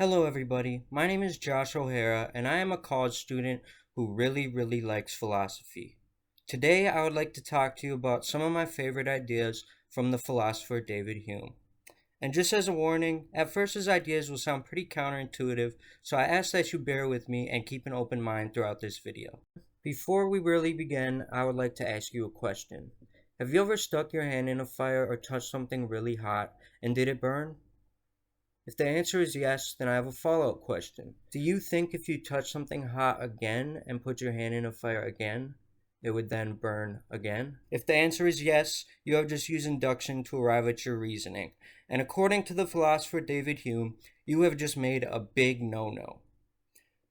Hello everybody, my name is Josh O'Hara and I am a college student who really likes philosophy. Today I would like to talk to you about some of my favorite ideas from the philosopher David Hume. And just as a warning, at first his ideas will sound pretty counterintuitive, so I ask that you bear with me and keep an open mind throughout this video. Before we really begin, I would like to ask you a question. Have you ever stuck your hand in a fire or touched something really hot and did it burn? If the answer is yes, then I have a follow-up question. Do you think if you touch something hot again and put your hand in a fire again, it would then burn again? If the answer is yes, you have just used induction to arrive at your reasoning. And according to the philosopher David Hume, you have just made a big no-no.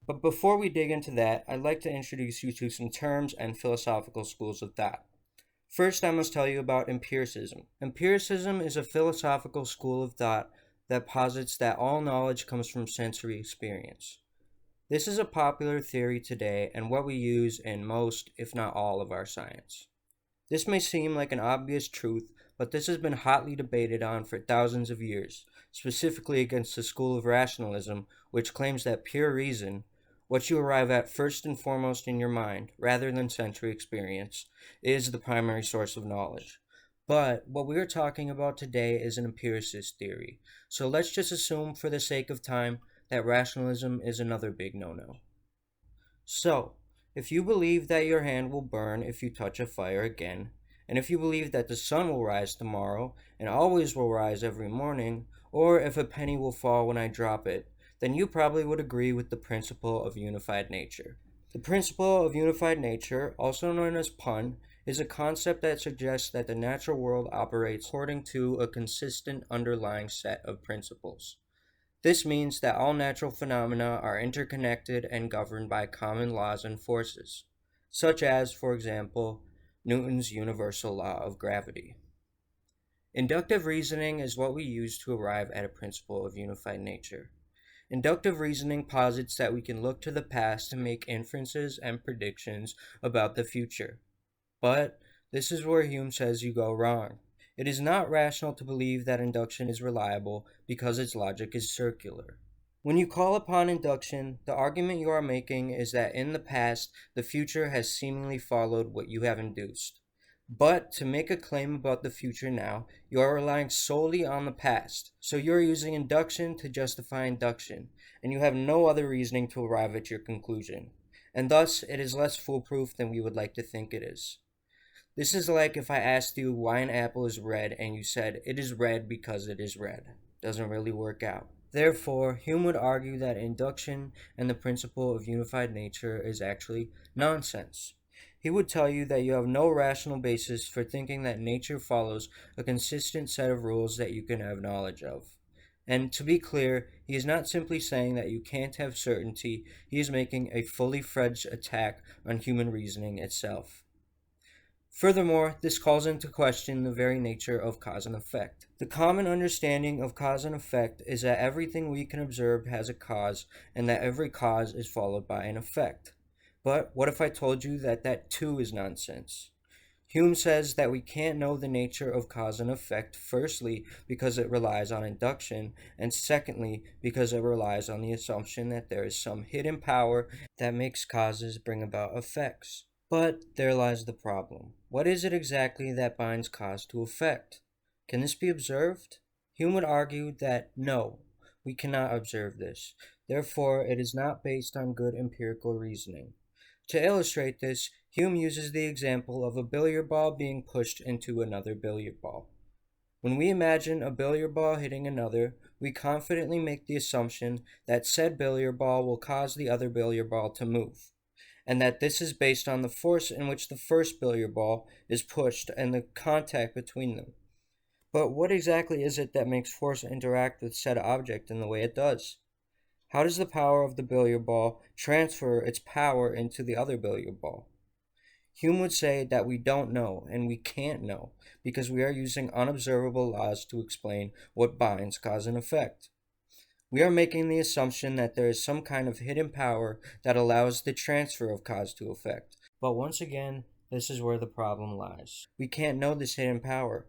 But before we dig into that, I'd like to introduce you to some terms and philosophical schools of thought. First, I must tell you about empiricism. Empiricism is a philosophical school of thought that posits that all knowledge comes from sensory experience. This is a popular theory today and what we use in most, if not all, of our science. This may seem like an obvious truth, but this has been hotly debated on for thousands of years, specifically against the school of rationalism, which claims that pure reason, what you arrive at first and foremost in your mind, rather than sensory experience, is the primary source of knowledge. But what we are talking about today is an empiricist theory, so let's just assume for the sake of time that rationalism is another big no-no. So, if you believe that your hand will burn if you touch a fire again, and if you believe that the sun will rise tomorrow and always will rise every morning, or if a penny will fall when I drop it, then you probably would agree with the principle of unified nature. The principle of unified nature, also known as PUN, is a concept that suggests that the natural world operates according to a consistent underlying set of principles. This means that all natural phenomena are interconnected and governed by common laws and forces, such as, for example, Newton's universal law of gravity. Inductive reasoning is what we use to arrive at a principle of unified nature. Inductive reasoning posits that we can look to the past to make inferences and predictions about the future. But this is where Hume says you go wrong. It is not rational to believe that induction is reliable because its logic is circular. When you call upon induction, the argument you are making is that in the past, the future has seemingly followed what you have induced. But to make a claim about the future now, you are relying solely on the past. So you are using induction to justify induction, and you have no other reasoning to arrive at your conclusion. And thus, it is less foolproof than we would like to think it is. This is like if I asked you why an apple is red and you said it is red because it is red. Doesn't really work out. Therefore, Hume would argue that induction and the principle of unified nature is actually nonsense. He would tell you that you have no rational basis for thinking that nature follows a consistent set of rules that you can have knowledge of. And to be clear, he is not simply saying that you can't have certainty, he is making a fully fledged attack on human reasoning itself. Furthermore, this calls into question the very nature of cause and effect. The common understanding of cause and effect is that everything we can observe has a cause and that every cause is followed by an effect. But what if I told you that that too is nonsense? Hume says that we can't know the nature of cause and effect, firstly, because it relies on induction, and secondly, because it relies on the assumption that there is some hidden power that makes causes bring about effects. But there lies the problem. What is it exactly that binds cause to effect? Can this be observed? Hume would argue that no, we cannot observe this. Therefore, it is not based on good empirical reasoning. To illustrate this, Hume uses the example of a billiard ball being pushed into another billiard ball. When we imagine a billiard ball hitting another, we confidently make the assumption that said billiard ball will cause the other billiard ball to move, and that this is based on the force in which the first billiard ball is pushed and the contact between them. But what exactly is it that makes force interact with said object in the way it does? How does the power of the billiard ball transfer its power into the other billiard ball? Hume would say that we don't know and we can't know because we are using unobservable laws to explain what binds cause and effect. We are making the assumption that there is some kind of hidden power that allows the transfer of cause to effect. But once again, this is where the problem lies. We can't know this hidden power.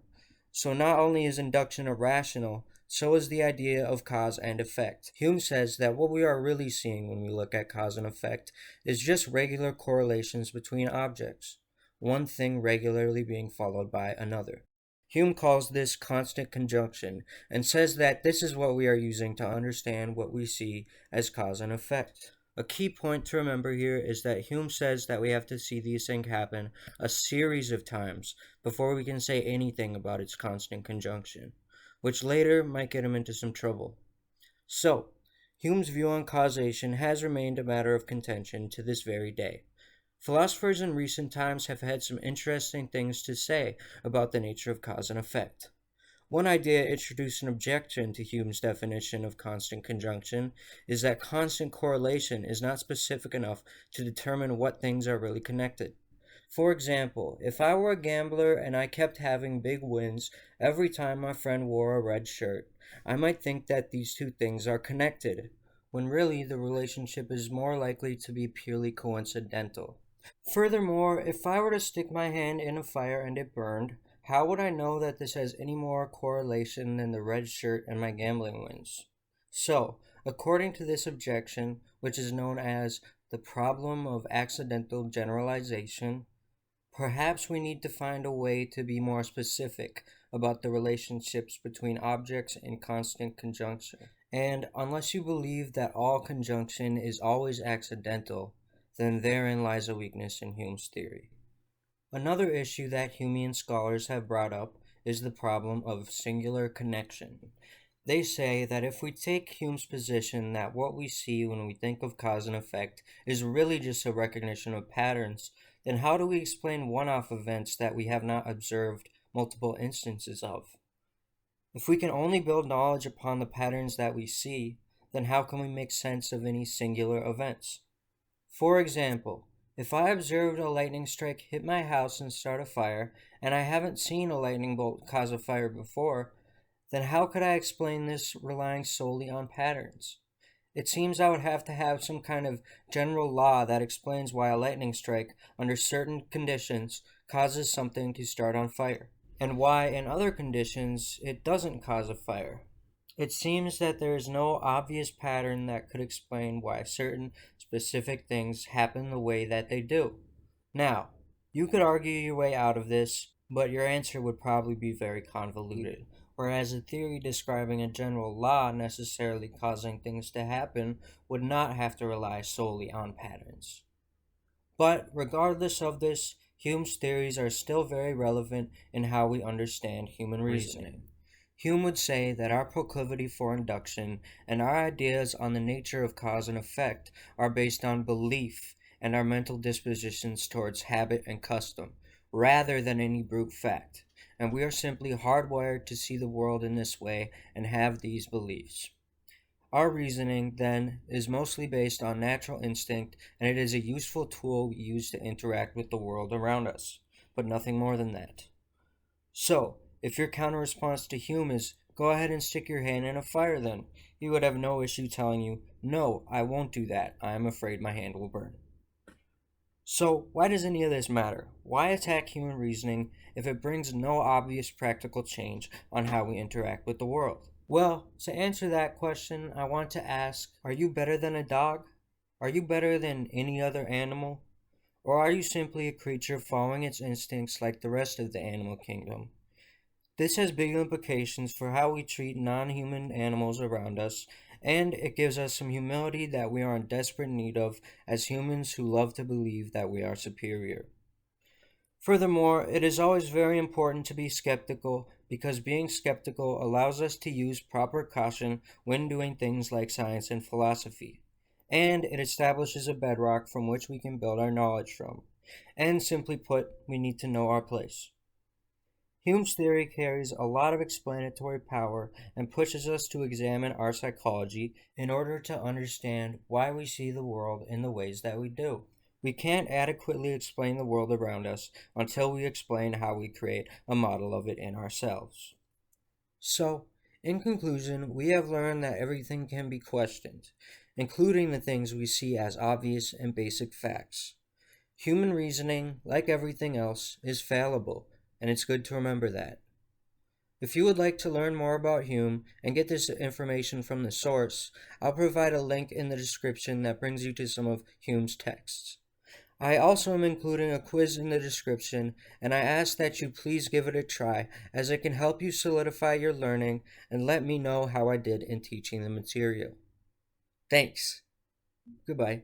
So not only is induction irrational, So is the idea of cause and effect. Hume says that what we are really seeing when we look at cause and effect is just regular correlations between objects, one thing regularly being followed by another. Hume calls this constant conjunction and says that this is what we are using to understand what we see as cause and effect. A key point to remember here is that Hume says that we have to see these things happen a series of times before we can say anything about its constant conjunction, which later might get him into some trouble. So, Hume's view on causation has remained a matter of contention to this very day. Philosophers in recent times have had some interesting things to say about the nature of cause and effect. One idea introduced an objection to Hume's definition of constant conjunction is that constant correlation is not specific enough to determine what things are really connected. For example, if I were a gambler and I kept having big wins every time my friend wore a red shirt, I might think that these two things are connected, when really the relationship is more likely to be purely coincidental. Furthermore, if I were to stick my hand in a fire and it burned, how would I know that this has any more correlation than the red shirt and my gambling wins? So, according to this objection, which is known as the problem of accidental generalization, perhaps we need to find a way to be more specific about the relationships between objects in constant conjunction. And unless you believe that all conjunction is always accidental, then therein lies a weakness in Hume's theory. Another issue that Humean scholars have brought up is the problem of singular connection. They say that if we take Hume's position that what we see when we think of cause and effect is really just a recognition of patterns, then how do we explain one-off events that we have not observed multiple instances of? If we can only build knowledge upon the patterns that we see, then how can we make sense of any singular events? For example, if I observed a lightning strike hit my house and start a fire, and I haven't seen a lightning bolt cause a fire before, then how could I explain this relying solely on patterns? It seems I would have to have some kind of general law that explains why a lightning strike, under certain conditions, causes something to start on fire, and why, in other conditions, it doesn't cause a fire. It seems that there is no obvious pattern that could explain why certain specific things happen the way that they do. Now, you could argue your way out of this, but your answer would probably be very convoluted, whereas a theory describing a general law necessarily causing things to happen would not have to rely solely on patterns. But regardless of this, Hume's theories are still very relevant in how we understand human reasoning. Hume would say that our proclivity for induction and our ideas on the nature of cause and effect are based on belief and our mental dispositions towards habit and custom, rather than any brute fact, and we are simply hardwired to see the world in this way and have these beliefs. Our reasoning, then, is mostly based on natural instinct, and it is a useful tool we use to interact with the world around us, but nothing more than that. So, if your counter response to Hume is, go ahead and stick your hand in a fire then, he would have no issue telling you, no, I won't do that, I am afraid my hand will burn. So, why does any of this matter? Why attack human reasoning if it brings no obvious practical change on how we interact with the world? Well, to answer that question, I want to ask, are you better than a dog? Are you better than any other animal? Or are you simply a creature following its instincts like the rest of the animal kingdom? This has big implications for how we treat non-human animals around us, and it gives us some humility that we are in desperate need of as humans who love to believe that we are superior. Furthermore, it is always very important to be skeptical because being skeptical allows us to use proper caution when doing things like science and philosophy, and it establishes a bedrock from which we can build our knowledge from. And simply put, we need to know our place. Hume's theory carries a lot of explanatory power and pushes us to examine our psychology in order to understand why we see the world in the ways that we do. We can't adequately explain the world around us until we explain how we create a model of it in ourselves. So, in conclusion, we have learned that everything can be questioned, including the things we see as obvious and basic facts. Human reasoning, like everything else, is fallible, and it's good to remember that. If you would like to learn more about Hume and get this information from the source, I'll provide a link in the description that brings you to some of Hume's texts. I also am including a quiz in the description, and I ask that you please give it a try, as it can help you solidify your learning and let me know how I did in teaching the material. Thanks. Goodbye.